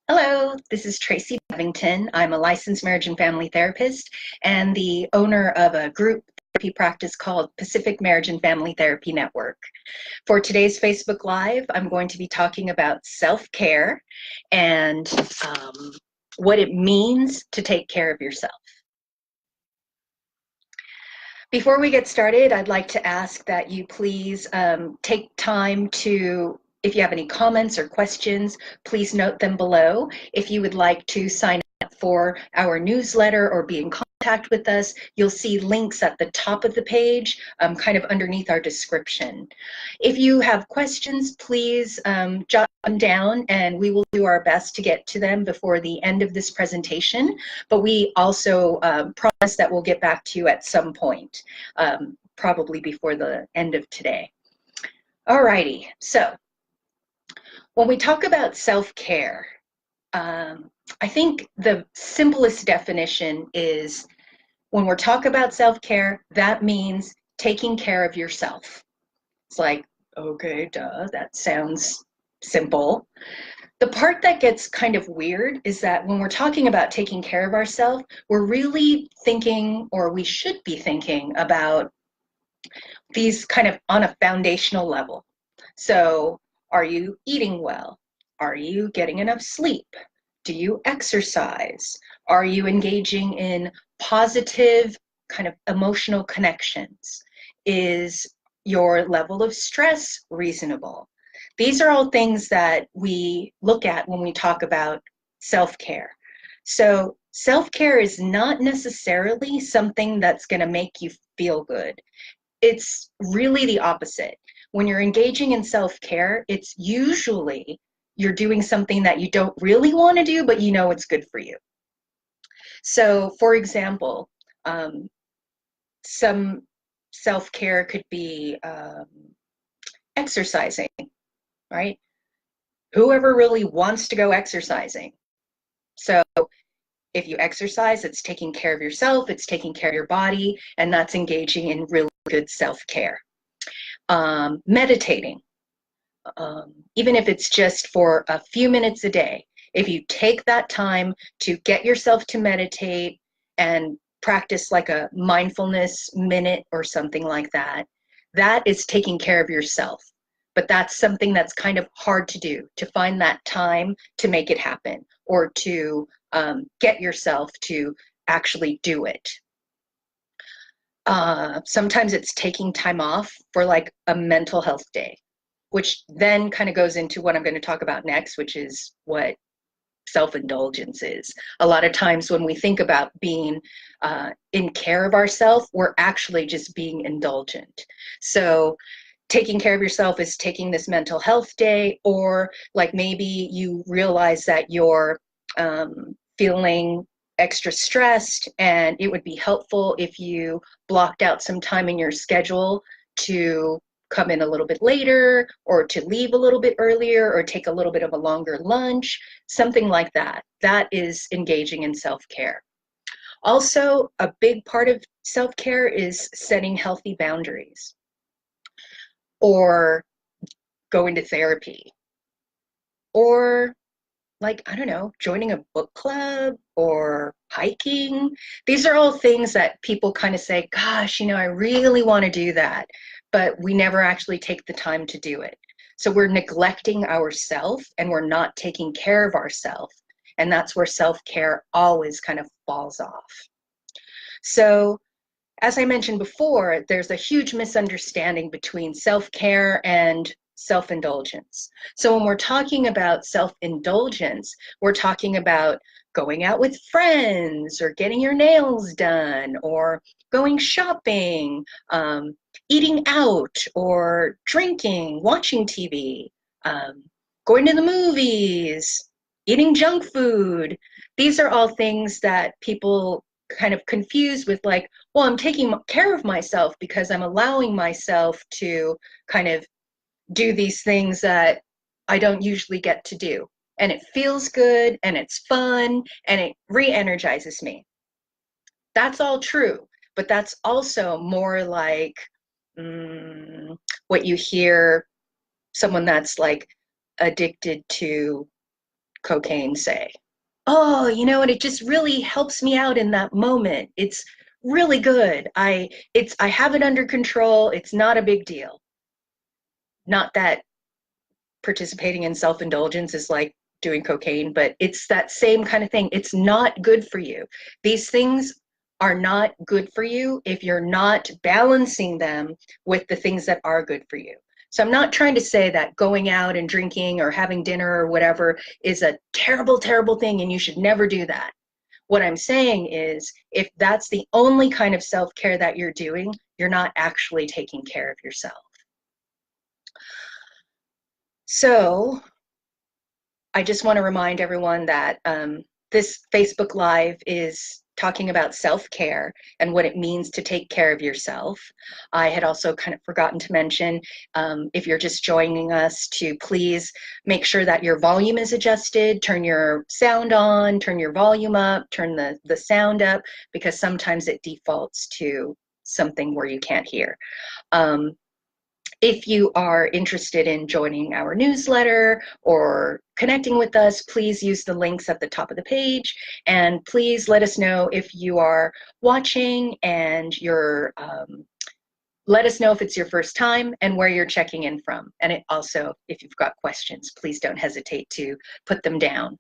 Hello, this is Tracy Bevington. I'm a licensed marriage and family therapist and the owner of a group therapy practice called Pacific Marriage and Family Therapy Network. For today's Facebook Live, I'm going to be talking about self-care and what it means to take care of yourself. Before we get started, I'd like to ask that you please take time to, if you have any comments or questions, please note them below. If you would like to sign up for our newsletter or be in contact with us, you'll see links at the top of the page, kind of underneath our description. If you have questions, please jot them down and we will do our best to get to them before the end of this presentation. But we also promise that we'll get back to you at some point, probably before the end of today. Alrighty, so when we talk about self-care, I think the simplest definition is when we're talking about self-care, that means taking care of yourself. It's like, okay, duh, that sounds simple. The part that gets kind of weird is that when we're talking about taking care of ourselves, we're really thinking, or we should be thinking about these kind of on a foundational level. So, are you eating well? Are you getting enough sleep? Do you exercise? Are you engaging in positive kind of emotional connections? Is your level of stress reasonable? These are all things that we look at when we talk about self-care. So self-care is not necessarily something that's going to make you feel good. It's really the opposite. When you're engaging in self-care, it's usually you're doing something that you don't really want to do, but you know it's good for you. So, for example, some self-care could be exercising, right? Whoever really wants to go exercising. So if you exercise, it's taking care of yourself, it's taking care of your body, and that's engaging in really good self-care. Meditating, even if it's just for a few minutes a day, if you take that time to get yourself to meditate and practice like a mindfulness minute or something like that, that is taking care of yourself. But that's something that's kind of hard to do, to find that time to make it happen or to get yourself to actually do it. Sometimes it's taking time off for like a mental health day, which then kind of goes into what I'm going to talk about next, which is what self-indulgence is. A lot of times when we think about being in care of ourselves, we're actually just being indulgent. So taking care of yourself is taking this mental health day, or like maybe you realize that you're feeling extra stressed and it would be helpful if you blocked out some time in your schedule to come in a little bit later or to leave a little bit earlier or take a little bit of a longer lunch, something like that. That is engaging in self-care. Also, a big part of self-care is setting healthy boundaries or going to therapy or like, I don't know, joining a book club or hiking. These are all things that people kind of say, gosh, I really want to do that, but we never actually take the time to do it. So we're neglecting ourselves and we're not taking care of ourselves. And that's where self-care always kind of falls off. So as I mentioned before, there's a huge misunderstanding between self-care and self-indulgence. So when we're talking about self-indulgence, we're talking about going out with friends or getting your nails done or going shopping, eating out or drinking, watching TV, going to the movies, eating junk food. These are all things that people kind of confused with like, well, I'm taking care of myself because I'm allowing myself to kind of do these things that I don't usually get to do. And it feels good and it's fun and it re-energizes me. That's all true, but that's also more like what you hear someone that's like addicted to cocaine say? Oh, you know, and it just really helps me out in that moment. It's really good. I have it under control. It's not a big deal. Not that participating in self-indulgence is like doing cocaine, but it's that same kind of thing. It's not good for you. These things are not good for you if you're not balancing them with the things that are good for you. So I'm not trying to say that going out and drinking or having dinner or whatever is a terrible, terrible thing and you should never do that. What I'm saying is if that's the only kind of self-care that you're doing, you're not actually taking care of yourself. So I just want to remind everyone that this Facebook Live is talking about self-care and what it means to take care of yourself. I had also kind of forgotten to mention, if you're just joining us, to please make sure that your volume is adjusted, turn your sound on, turn your volume up, turn the sound up, because sometimes it defaults to something where you can't hear. If you are interested in joining our newsletter or connecting with us, please use the links at the top of the page, and please let us know if you are watching and let us know if it's your first time and where you're checking in from. And also, if you've got questions, please don't hesitate to put them down.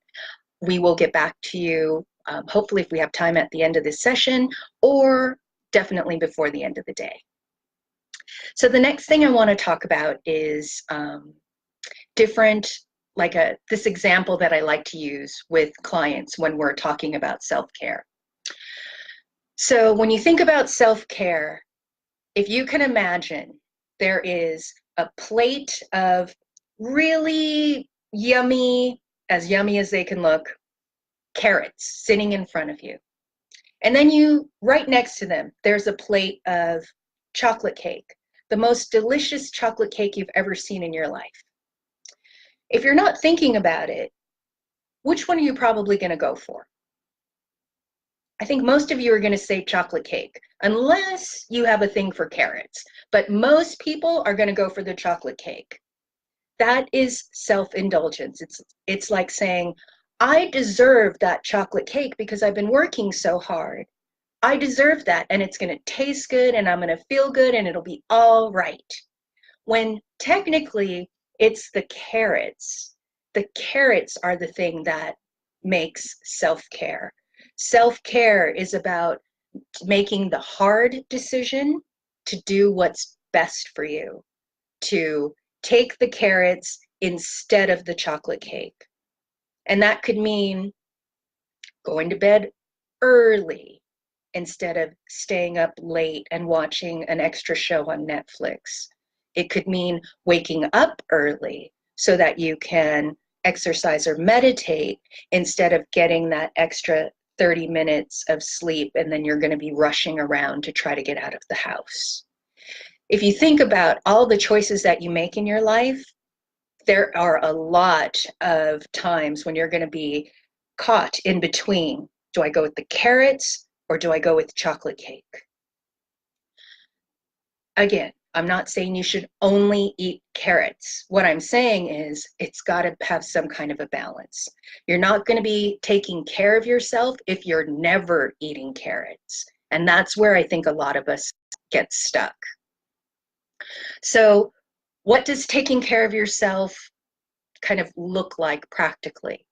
We will get back to you, hopefully if we have time at the end of this session, or definitely before the end of the day. So the next thing I want to talk about is this example that I like to use with clients when we're talking about self-care. So when you think about self-care, if you can imagine, there is a plate of really yummy as they can look, carrots sitting in front of you. And then right next to them, there's a plate of chocolate cake, the most delicious chocolate cake you've ever seen in your life. If you're not thinking about it, which one are you probably going to go for? I think most of you are going to say chocolate cake, unless you have a thing for carrots. But most people are going to go for the chocolate cake. That is self-indulgence. It's like saying, I deserve that chocolate cake because I've been working so hard. I deserve that, and it's going to taste good, and I'm going to feel good, and it'll be all right. When technically it's the carrots. The carrots are the thing that makes self-care. Self-care is about making the hard decision to do what's best for you, to take the carrots instead of the chocolate cake. And that could mean going to bed early instead of staying up late and watching an extra show on Netflix. It could mean waking up early so that you can exercise or meditate instead of getting that extra 30 minutes of sleep and then you're going to be rushing around to try to get out of the house. If you think about all the choices that you make in your life, there are a lot of times when you're going to be caught in between. Do I go with the carrots or do I go with chocolate cake? Again, I'm not saying you should only eat carrots. What I'm saying is it's got to have some kind of a balance. You're not going to be taking care of yourself if you're never eating carrots. And that's where I think a lot of us get stuck. So what does taking care of yourself kind of look like practically?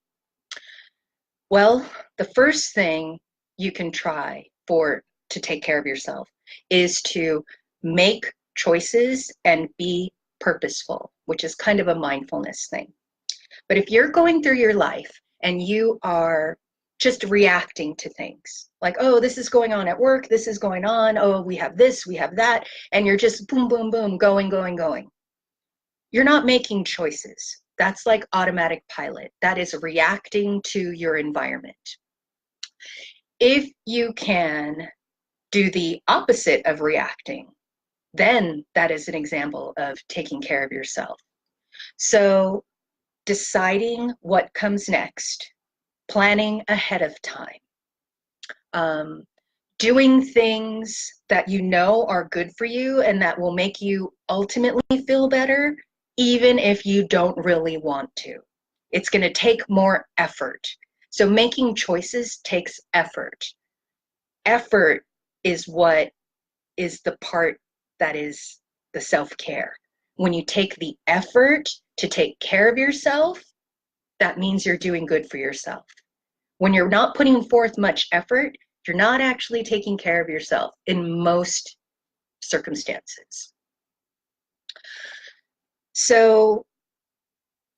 Well, the first thing you can try to take care of yourself is to make choices and be purposeful, which is kind of a mindfulness thing. But if you're going through your life and you are just reacting to things, like, oh, this is going on at work, this is going on, oh, we have this, we have that, and you're just boom, boom, boom, going, going, going. You're not making choices. That's like automatic pilot. That is reacting to your environment. If you can do the opposite of reacting, then that is an example of taking care of yourself. So deciding what comes next, planning ahead of time, doing things that you know are good for you and that will make you ultimately feel better, even if you don't really want to. It's going to take more effort. So making choices takes effort. Effort is what is the part that is the self-care. When you take the effort to take care of yourself, that means you're doing good for yourself. When you're not putting forth much effort, you're not actually taking care of yourself in most circumstances. So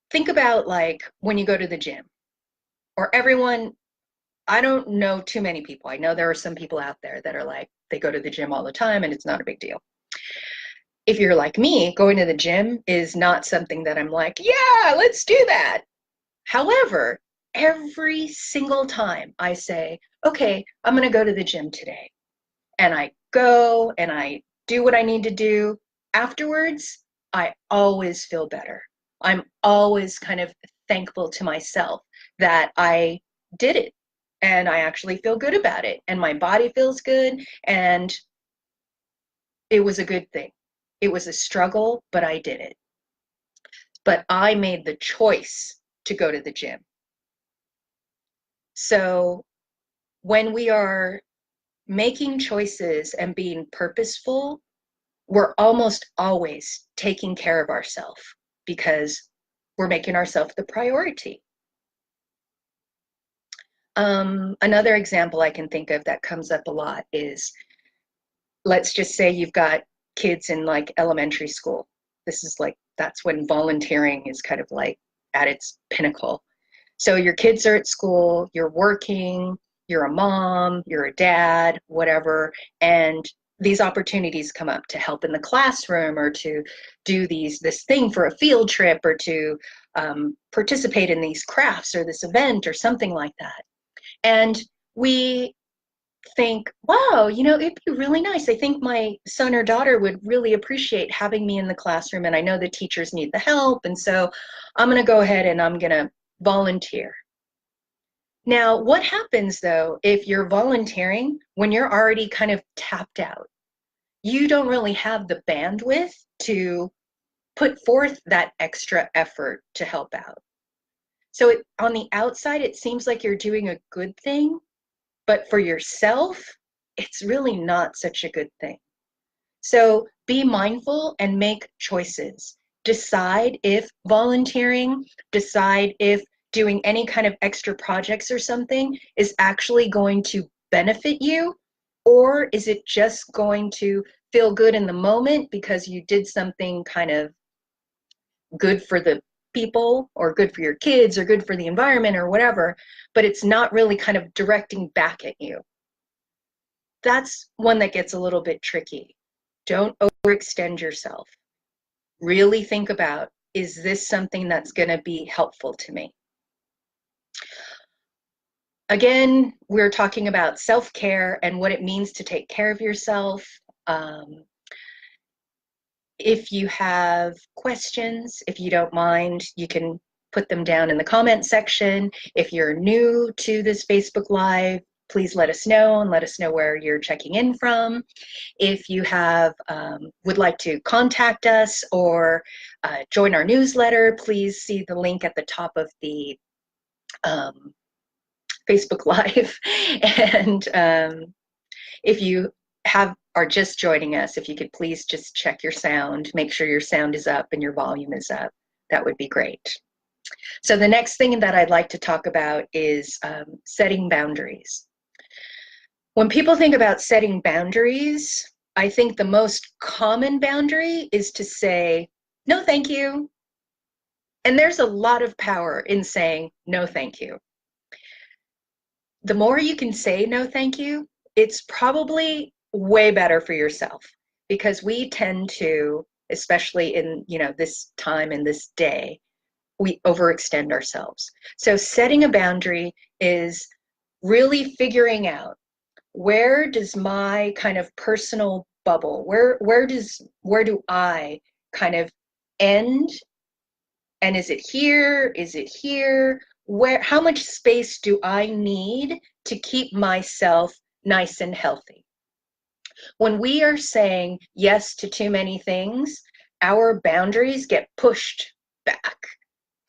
think about like when you go to the gym, or everyone, I don't know too many people. I know there are some people out there that are like, they go to the gym all the time and it's not a big deal. If you're like me, going to the gym is not something that I'm like, yeah, let's do that. However, every single time I say, okay, I'm going to go to the gym today, and I go and I do what I need to do, afterwards, I always feel better. I'm always kind of thankful to myself that I did it and I actually feel good about it and my body feels good and it was a good thing. It was a struggle, but I did it. But I made the choice to go to the gym. So when we are making choices and being purposeful, we're almost always taking care of ourselves because we're making ourselves the priority. Another example I can think of that comes up a lot is, let's just say you've got kids in like elementary school. This is like, that's when volunteering is kind of like at its pinnacle. So your kids are at school, you're working, you're a mom, you're a dad, whatever, and these opportunities come up to help in the classroom or to do this thing for a field trip or to participate in these crafts or this event or something like that. And we think, wow, it'd be really nice. I think my son or daughter would really appreciate having me in the classroom, and I know the teachers need the help, and so I'm going to go ahead and I'm going to volunteer. Now, what happens though if you're volunteering when you're already kind of tapped out? You don't really have the bandwidth to put forth that extra effort to help out. So on the outside, it seems like you're doing a good thing, but for yourself, it's really not such a good thing. So be mindful and make choices. Decide if volunteering, decide if doing any kind of extra projects or something is actually going to benefit you, or is it just going to feel good in the moment because you did something kind of good for the people or good for your kids or good for the environment or whatever, but it's not really kind of directing back at you. That's one that gets a little bit tricky. Don't overextend yourself. Really think about, is this something that's going to be helpful to me? Again, we're talking about self-care and what it means to take care of yourself. If you have questions, if you don't mind, you can put them down in the comment section. If you're new to this Facebook Live, please let us know and let us know where you're checking in from. If you have would like to contact us or join our newsletter, please see the link at the top of the Facebook Live. And if you are just joining us, if you could please just check your sound, make sure your sound is up and your volume is up. That would be great. So the next thing that I'd like to talk about is setting boundaries. When people think about setting boundaries, I think the most common boundary is to say, no, thank you. And there's a lot of power in saying, no, thank you. The more you can say no, thank you, it's probably way better for yourself, because we tend to, especially in this time and this day, we overextend ourselves. So setting a boundary is really figuring out, where does my kind of personal bubble, where do I kind of end, and is it here, is it here, how much space do I need to keep myself nice and healthy? When we are saying yes to too many things, our boundaries get pushed back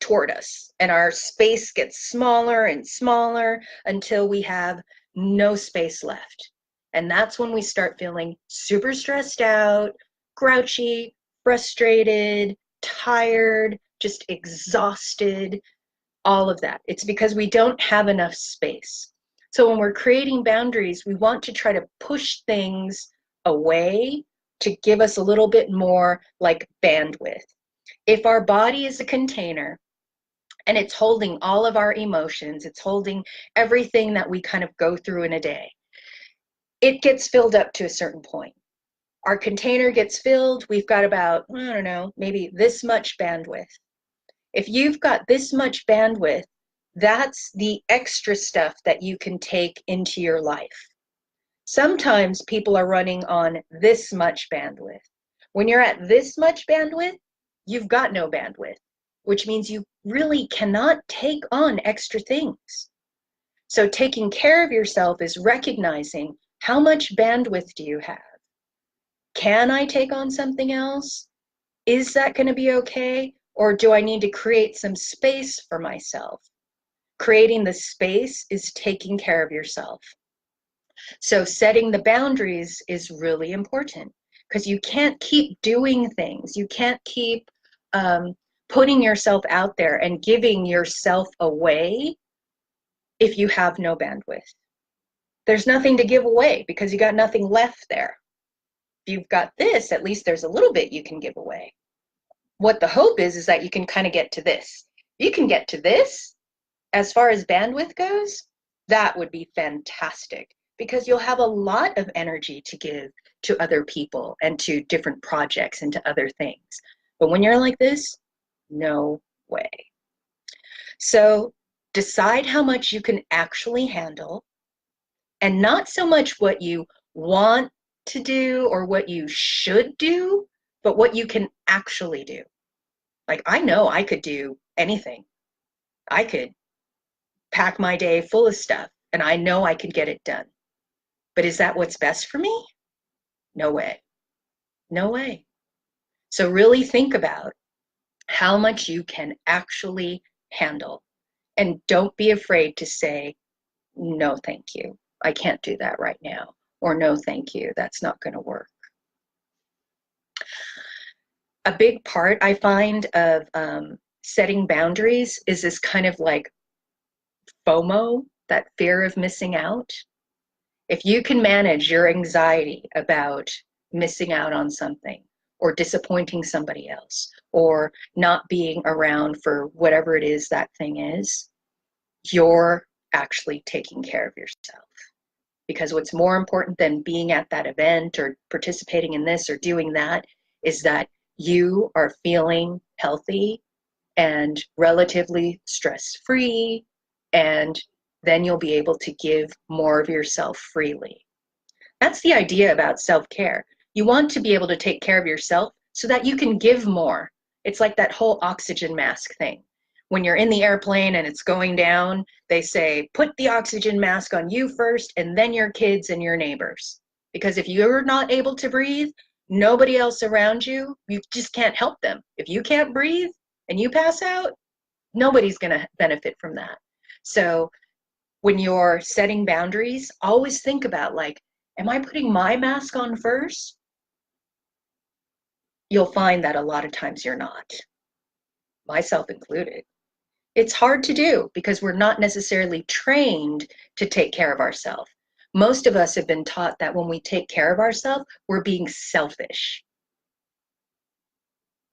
toward us, and our space gets smaller and smaller until we have no space left. And that's when we start feeling super stressed out, grouchy, frustrated, tired, just exhausted, all of that. It's because we don't have enough space. So when we're creating boundaries, we want to try to push things away to give us a little bit more like bandwidth. If our body is a container and it's holding all of our emotions, it's holding everything that we kind of go through in a day, it gets filled up to a certain point. Our container gets filled, we've got about, I don't know, maybe this much bandwidth. If you've got this much bandwidth, that's the extra stuff that you can take into your life. Sometimes people are running on this much bandwidth. When you're at this much bandwidth, you've got no bandwidth, which means you really cannot take on extra things. So taking care of yourself is recognizing how much bandwidth do you have? Can I take on something else? Is that going to be okay? Or do I need to create some space for myself? Creating the space is taking care of yourself. So setting the boundaries is really important because you can't keep doing things. You can't keep putting yourself out there and giving yourself away if you have no bandwidth. There's nothing to give away because you got nothing left there. If you've got this, at least there's a little bit you can give away. What the hope is that you can kind of get to this. You can get to this, as far as bandwidth goes, that would be fantastic because you'll have a lot of energy to give to other people and to different projects and to other things. But when you're like this, no way. So decide how much you can actually handle and not so much what you want to do or what you should do, but what you can actually do. Like, I know I could do anything. I could pack my day full of stuff and I know I could get it done. But is that what's best for me? No way. No way. So really think about how much you can actually handle. And don't be afraid to say, no, thank you. I can't do that right now. Or no, thank you. That's not going to work. A big part I find of setting boundaries is this kind of like FOMO, that fear of missing out. If you can manage your anxiety about missing out on something or disappointing somebody else or not being around for whatever it is that thing is, you're actually taking care of yourself. Because what's more important than being at that event or participating in this or doing that is that you are feeling healthy and relatively stress-free, and then you'll be able to give more of yourself freely. That's the idea about self-care. You want to be able to take care of yourself so that you can give more. It's like that whole oxygen mask thing. When you're in the airplane and it's going down, they say, put the oxygen mask on you first and then your kids and your neighbors. Because if you're not able to breathe, nobody else around you, you just can't help them. If you can't breathe and you pass out, nobody's going to benefit from that. So when you're setting boundaries, always think about like, am I putting my mask on first? You'll find that a lot of times you're not, myself included. It's hard to do because we're not necessarily trained to take care of ourselves. Most of us have been taught that when we take care of ourselves, we're being selfish.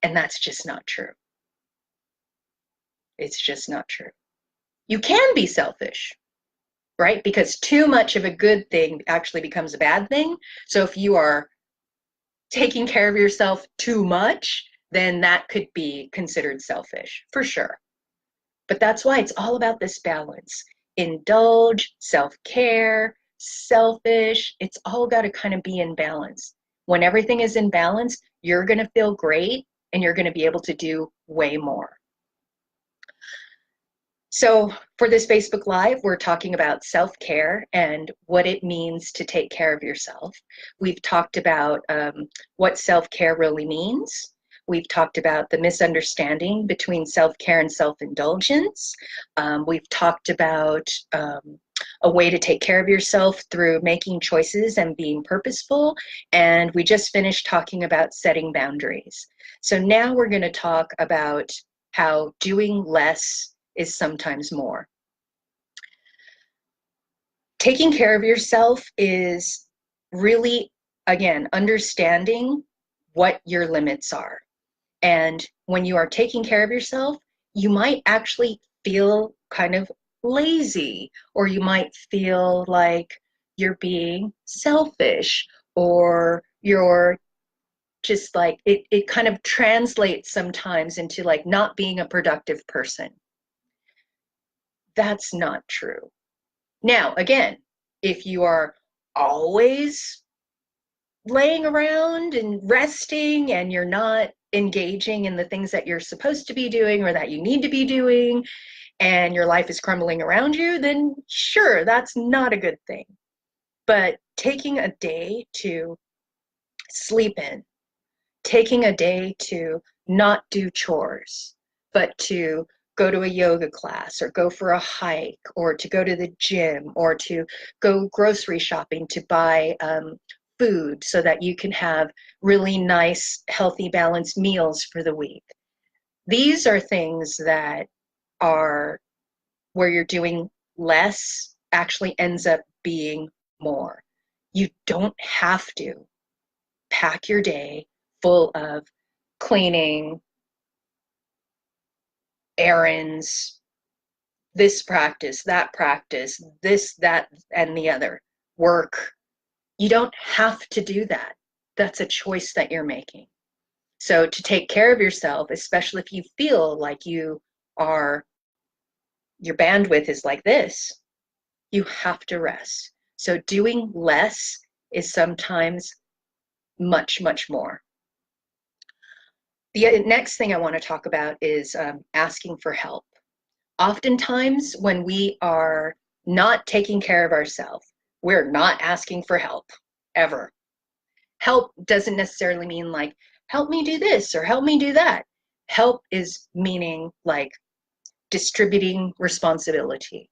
And that's just not true. It's just not true. You can be selfish, right? Because too much of a good thing actually becomes a bad thing. So if you are taking care of yourself too much, then that could be considered selfish, for sure. But that's why it's all about this balance. Indulge, self-care, selfish, it's all got to kind of be in balance. When everything is in balance, you're going to feel great and you're going to be able to do way more. So for this Facebook Live, we're talking about self-care and what it means to take care of yourself. We've talked about what self-care really means. We've talked about the misunderstanding between self-care and self-indulgence. We've talked about a way to take care of yourself through making choices and being purposeful. And we just finished talking about setting boundaries. So now we're going to talk about how doing less is sometimes more. Taking care of yourself is really, again, understanding what your limits are. And when you are taking care of yourself, you might actually feel kind of lazy, or you might feel like you're being selfish, or you're just like, it kind of translates sometimes into like not being a productive person. That's not true. Now, again, if you are always laying around and resting and you're not engaging in the things that you're supposed to be doing or that you need to be doing, and your life is crumbling around you, then sure, that's not a good thing. But taking a day to sleep in, taking a day to not do chores, but to go to a yoga class or go for a hike or to go to the gym or to go grocery shopping to buy food so that you can have really nice, healthy, balanced meals for the week. These are things that are where you're doing less actually ends up being more. You don't have to pack your day full of cleaning, errands, this practice, this, that, and the other, work. You don't have to do that. That's a choice that you're making. So to take care of yourself, especially if you feel like your bandwidth is like this, you have to rest. So doing less is sometimes much, much more. The next thing I want to talk about is asking for help. Oftentimes, when we are not taking care of ourselves, we're not asking for help, ever. Help doesn't necessarily mean like, help me do this or help me do that. Help is meaning like distributing responsibility.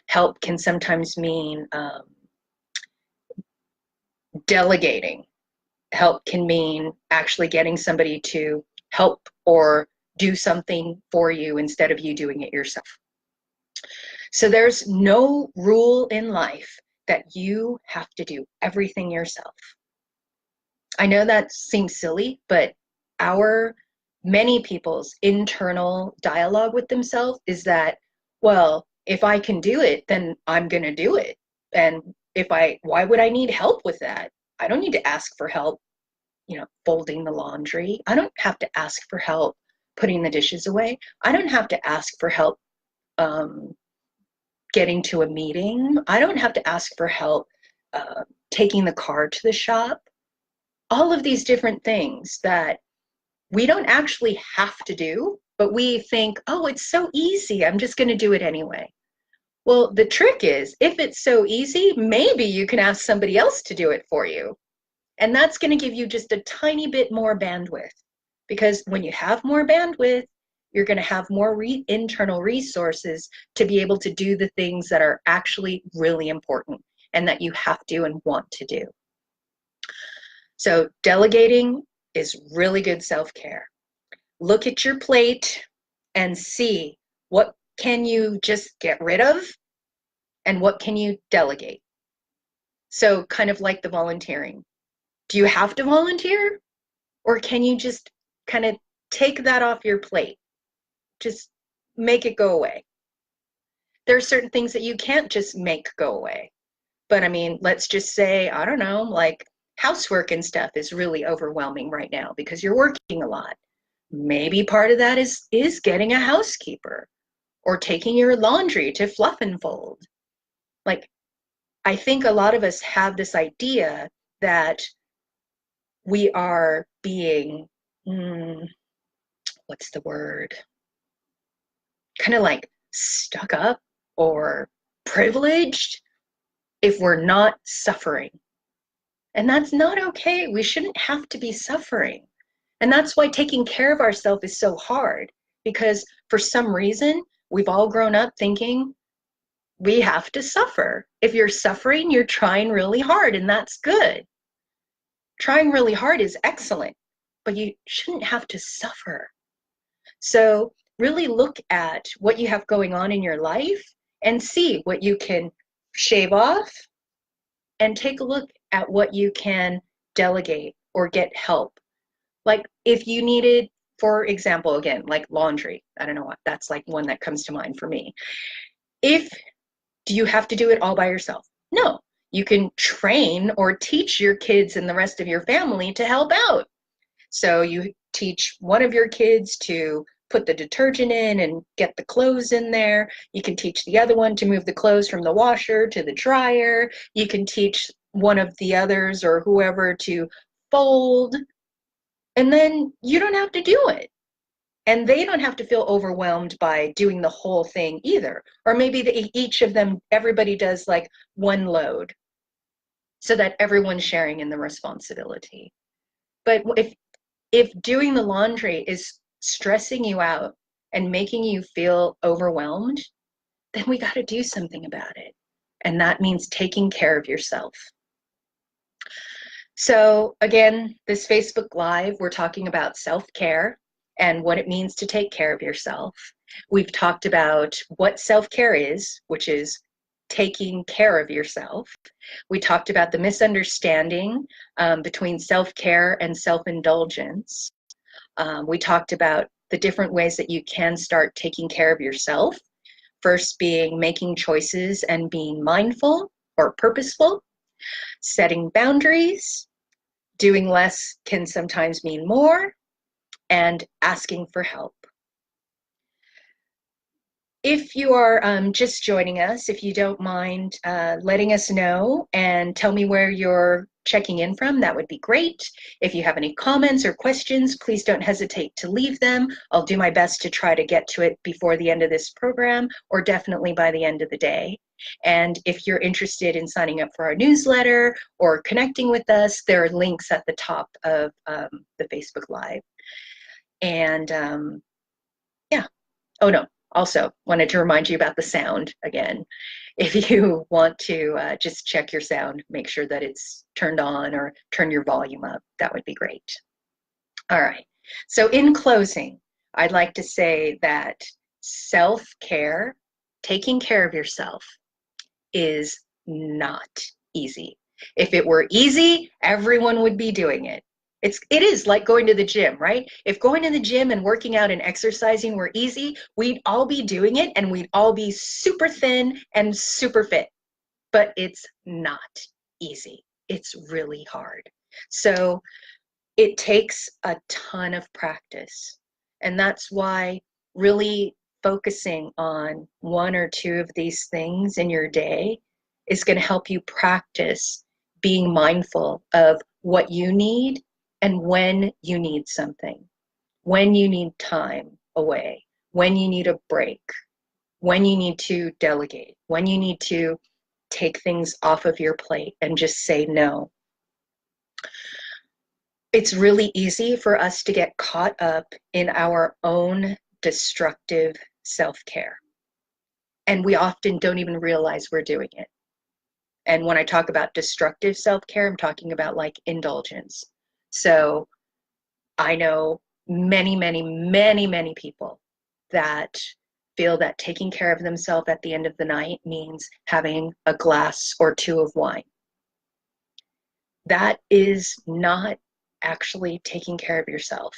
Help can sometimes mean delegating. Help can mean actually getting somebody to help or do something for you instead of you doing it yourself. So there's no rule in life that you have to do everything yourself. I know that seems silly, but many people's internal dialogue with themselves is that, well, if I can do it, then I'm going to do it. And why would I need help with that? I don't need to ask for help, folding the laundry. I don't have to ask for help putting the dishes away. I don't have to ask for help getting to a meeting. I don't have to ask for help taking the car to the shop. All of these different things that we don't actually have to do, but we think, oh, it's so easy, I'm just going to do it anyway. Well, the trick is, if it's so easy, maybe you can ask somebody else to do it for you. And that's going to give you just a tiny bit more bandwidth. Because when you have more bandwidth, you're going to have more internal resources to be able to do the things that are actually really important and that you have to and want to do. So delegating is really good self-care. Look at your plate and see what can you just get rid of and what can you delegate. So kind of like the volunteering. Do you have to volunteer, or can you just kind of take that off your plate? Just make it go away. There are certain things that you can't just make go away. But I mean, let's just say, I don't know, like housework and stuff is really overwhelming right now because you're working a lot. Maybe part of that is getting a housekeeper or taking your laundry to fluff and fold. Like, I think a lot of us have this idea that we are being, what's the word? Kind of like stuck up or privileged if we're not suffering. And that's not okay. We shouldn't have to be suffering. And that's why taking care of ourselves is so hard, because for some reason, we've all grown up thinking we have to suffer. If you're suffering, you're trying really hard, and that's good. Trying really hard is excellent, but you shouldn't have to suffer. So really look at what you have going on in your life and see what you can shave off, and take a look at what you can delegate or get help. Like if you needed, for example, again, like laundry, I don't know what, that's like one that comes to mind for me. If Do you have to do it all by yourself? No. You can train or teach your kids and the rest of your family to help out. So you teach one of your kids to put the detergent in and get the clothes in there. You can teach the other one to move the clothes from the washer to the dryer. You can teach one of the others or whoever to fold. And then you don't have to do it. And they don't have to feel overwhelmed by doing the whole thing either. Or maybe each of them, everybody does like one load so that everyone's sharing in the responsibility. But if doing the laundry is stressing you out and making you feel overwhelmed, then we got to do something about it. And that means taking care of yourself. So again, this Facebook Live, we're talking about self-care and what it means to take care of yourself. We've talked about what self-care is, which is taking care of yourself. We talked about the misunderstanding between self-care and self-indulgence. We talked about the different ways that you can start taking care of yourself. First being making choices and being mindful or purposeful, setting boundaries, doing less can sometimes mean more, and asking for help. If you are just joining us, if you don't mind letting us know and tell me where you're checking in from, that would be great. If you have any comments or questions, please don't hesitate to leave them. I'll do my best to try to get to it before the end of this program, or definitely by the end of the day. And if you're interested in signing up for our newsletter or connecting with us, there are links at the top of the Facebook Live. And yeah, oh no, also wanted to remind you about the sound again. If you want to just check your sound, make sure that it's turned on or turn your volume up. That would be great. All right. So in closing, I'd like to say that self-care, taking care of yourself, is not easy. If it were easy, everyone would be doing it. It is like going to the gym, right? If going to the gym and working out and exercising were easy, we'd all be doing it and we'd all be super thin and super fit. But it's not easy. It's really hard. So it takes a ton of practice. And that's why really focusing on one or two of these things in your day is going to help you practice being mindful of what you need and when you need something, when you need time away, when you need a break, when you need to delegate, when you need to take things off of your plate and just say no. It's really easy for us to get caught up in our own destructive self-care. And we often don't even realize we're doing it. And when I talk about destructive self-care, I'm talking about like indulgence. So I know many people that feel that taking care of themselves at the end of the night means having a glass or two of wine. That is not actually taking care of yourself.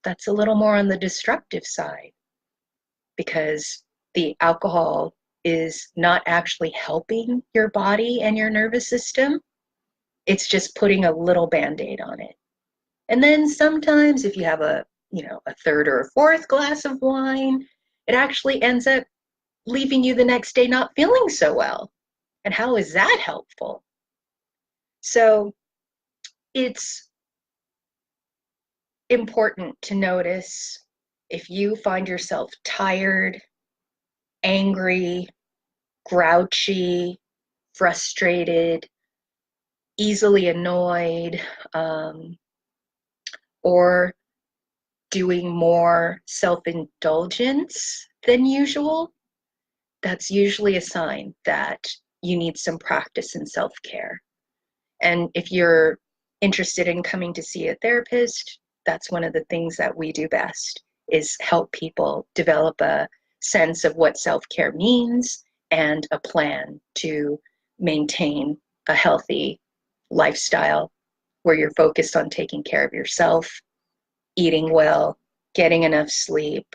That's a little more on the destructive side, because the alcohol is not actually helping your body and your nervous system. It's just putting a little Band-Aid on it. And then sometimes if you have a third or a fourth glass of wine, it actually ends up leaving you the next day not feeling so well. And how is that helpful? So it's important to notice if you find yourself tired, angry, grouchy, frustrated, easily annoyed, or doing more self-indulgence than usual, that's usually a sign that you need some practice in self-care. And if you're interested in coming to see a therapist, that's one of the things that we do best, is help people develop a sense of what self-care means and a plan to maintain a healthy lifestyle where you're focused on taking care of yourself, eating well, getting enough sleep,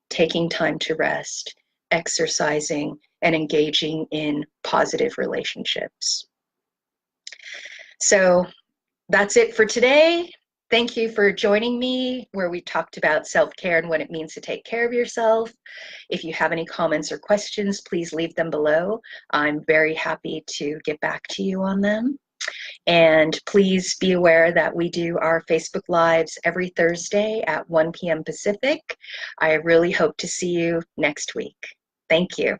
taking time to rest, exercising, and engaging in positive relationships. So that's it for today. Thank you for joining me, where we talked about self-care and what it means to take care of yourself. If you have any comments or questions, please leave them below. I'm very happy to get back to you on them. And please be aware that we do our Facebook Lives every Thursday at 1 p.m. Pacific. I really hope to see you next week. Thank you.